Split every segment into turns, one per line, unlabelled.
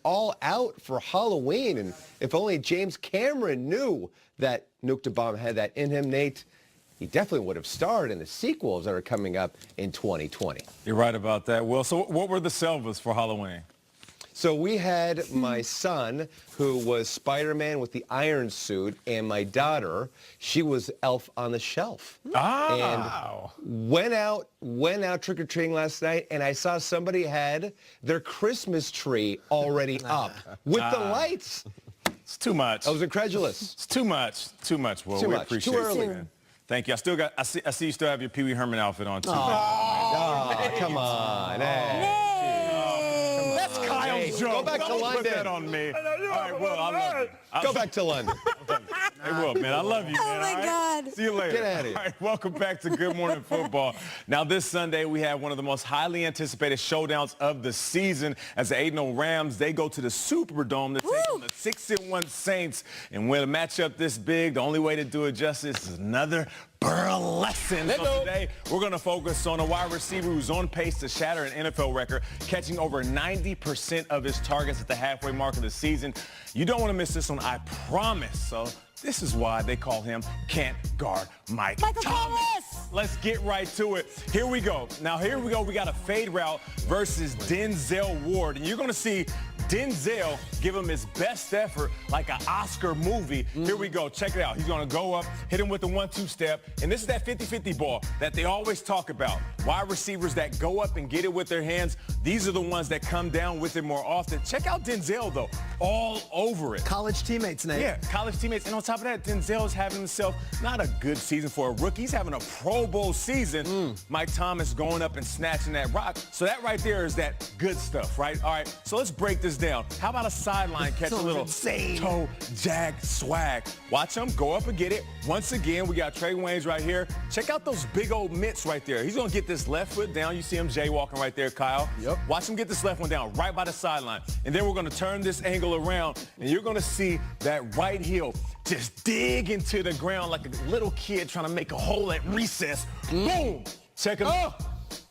all out for Halloween. And if only James Cameron knew that Nuke the Bomb had that in him, Nate, he definitely would have starred in the sequels that are coming up in 2020.
You're right about that, Will. So what were the salvas for Halloween?
So we had my son, who was Spider-Man with the iron suit, and my daughter, she was Elf on the Shelf.
Oh.
And went out trick-or-treating last night, and I saw somebody had their Christmas tree already up with the lights.
It's too much.
I was incredulous.
It's too much, Will.
Too
we
much.
appreciate
Too early.
it, man. Thank you. I see you still have your Pee Wee Herman outfit on, too.
Oh, come on. Hey.
Kyle's joke.
Go back to
Don't
London.
Put that on me. All right, Will, I love you.
Go back to London.
Hey, Will, man, I love you, man.
Oh, my God.
See you later.
Get out of here.
All right, welcome back to Good Morning Football. Now, this Sunday, we have one of the most highly anticipated showdowns of the season as the 8-0 Rams, they go to the Superdome to take on the 6-1 Saints. And when a matchup this big, the only way to do it justice is another Bur Lesson. So today, we're going to focus on a wide receiver who's on pace to shatter an NFL record, catching over 90% of his targets at the halfway mark of the season. You don't want to miss this one, I promise. So this is why they call him Can't Guard Michael Thomas. Let's get right to it. Here we go. Now, here we go. We got a fade route versus Denzel Ward. And you're going to see Denzel give him his best effort like an Oscar movie. Here we go. Check it out. He's going to go up, hit him with the 1-2 step. And this is that 50-50 ball that they always talk about. Wide receivers that go up and get it with their hands, these are the ones that come down with it more often. Check out Denzel, though. All over it.
College teammates, Nate.
Yeah, college teammates. And on top of that, Denzel is having himself not a good season for a rookie. He's having a Pro Bowl season. Mike Thomas going up and snatching that rock. So that right there is that good stuff, right? All right, so let's break this down. How about a sideline catch, a little toe jag swag? Watch him go up and get it. Once again, we got Trey Waynes right here. Check out those big old mitts right there. He's going to get this left foot down. You see him jaywalking right there, Kyle.
Yep.
Watch him get this left one down right by the sideline. And then we're going to turn this angle around, and you're going to see that right heel just dig into the ground like a little kid trying to make a hole at recess. Boom! Check him out.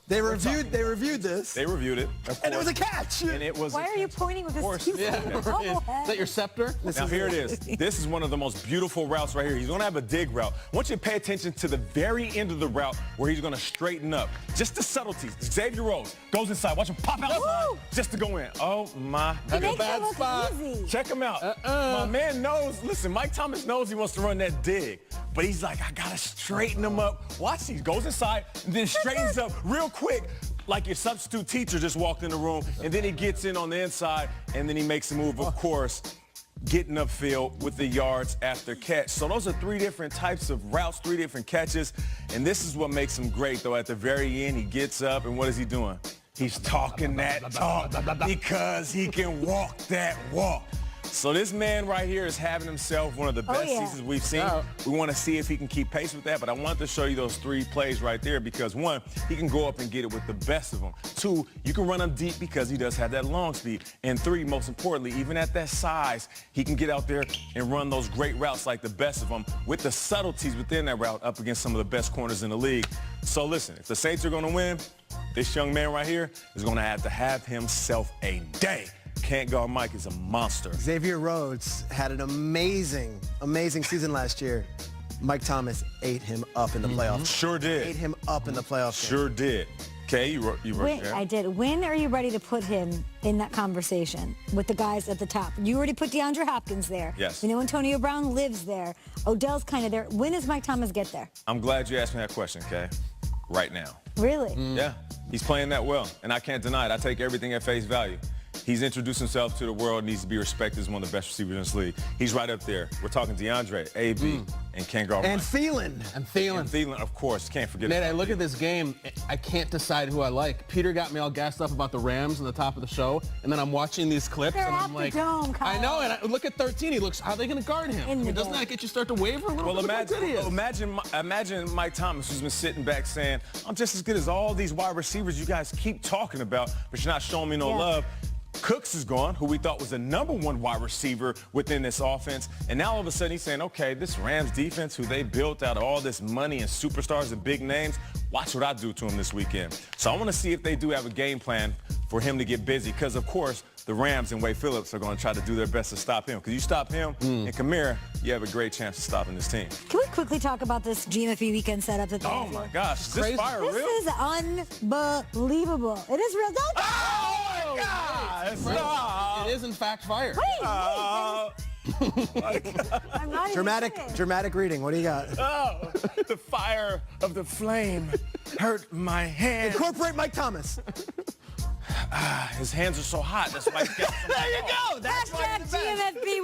They reviewed this.
They reviewed it.
And it was a catch.
And it was
Why are you pointing with this?
Is that your scepter?
Now here it is. This is one of the most beautiful routes right here. He's going to have a dig route. I want you to pay attention to the very end of the route where he's going to straighten up. Just the subtleties. Xavier Rhodes goes inside. Watch him pop outside just to go in. Oh, my.
He makes
bad
it look
spot.
easy.
Check him out. My man knows. Listen, Mike Thomas knows he wants to run that dig. But he's like, I got to straighten him up. Watch, he goes inside and then straightens up real quick. Like your substitute teacher just walked in the room, and then he gets in on the inside, and then he makes a move, of course, getting upfield with the yards after catch. So those are three different types of routes, three different catches, and this is what makes him great, though. At the very end, he gets up, and what is he doing? He's talking that talk because he can walk that walk. So this man right here is having himself one of the best seasons we've seen. We want to see if he can keep pace with that, but I wanted to show you those three plays right there because, one, he can go up and get it with the best of them. Two, you can run him deep because he does have that long speed. And three, most importantly, even at that size, he can get out there and run those great routes like the best of them with the subtleties within that route up against some of the best corners in the league. So listen, if the Saints are going to win, this young man right here is going to have himself a day. Can't Guard Mike is a monster.
Xavier Rhodes had an amazing season last year. Mike Thomas ate him up in the playoffs.
Sure did.
Ate him up in the playoffs.
Sure did. Okay, you wrote there.
I did. When are you ready to put him in that conversation with the guys at the top? You already put DeAndre Hopkins there.
Yes.
You know Antonio Brown lives there. Odell's kind of there. When does Mike Thomas get there?
I'm glad you asked me that question, Kay. Right now.
Really?
Yeah, he's playing that well, and I can't deny it. I take everything at face value. He's introduced himself to the world, needs to be respected as one of the best receivers in this league. He's right up there. We're talking DeAndre, AB, and Can't Guard Mike.
And Thielen.
And Thielen.
And Thielen, of course. Can't forget
Nate,
about
I look at this game, I can't decide who I like. Peter got me all gassed up about the Rams on the top of the show, and then I'm watching these clips,
They're
and
at
I'm
the
like,
dome, Kyle.
I know, and I look at 13, he looks, how are they going to guard him? I mean, doesn't
dome.
that get you start to waver a little
Well,
bit?
imagine Mike Thomas, who's been sitting back saying, I'm just as good as all these wide receivers you guys keep talking about, but you're not showing me no love. Cooks is gone, who we thought was the #1 wide receiver within this offense. And now all of a sudden he's saying, okay, this Rams defense, who they built out of all this money and superstars and big names, watch what I do to him this weekend. So I want to see if they do have a game plan for him to get busy because, of course, the Rams and Wade Phillips are going to try to do their best to stop him. Because you stop him and Kamara, you have a great chance of stopping this team.
Can we quickly talk about this GMFE weekend setup that they
Oh,
have
my
here?
gosh. Is this fire real?
This is unbelievable. It is real. Don't
Oh, my God. Stop.
It is, in fact, fire.
wait.
Oh,
I'm not even kidding.
Dramatic reading. What do you got?
oh, the fire of the flame hurt my hand.
Incorporate Mike Thomas.
His hands are so hot. That's why he's got some.
There you go. That's why
Hashtag
he's the best.
GMFB.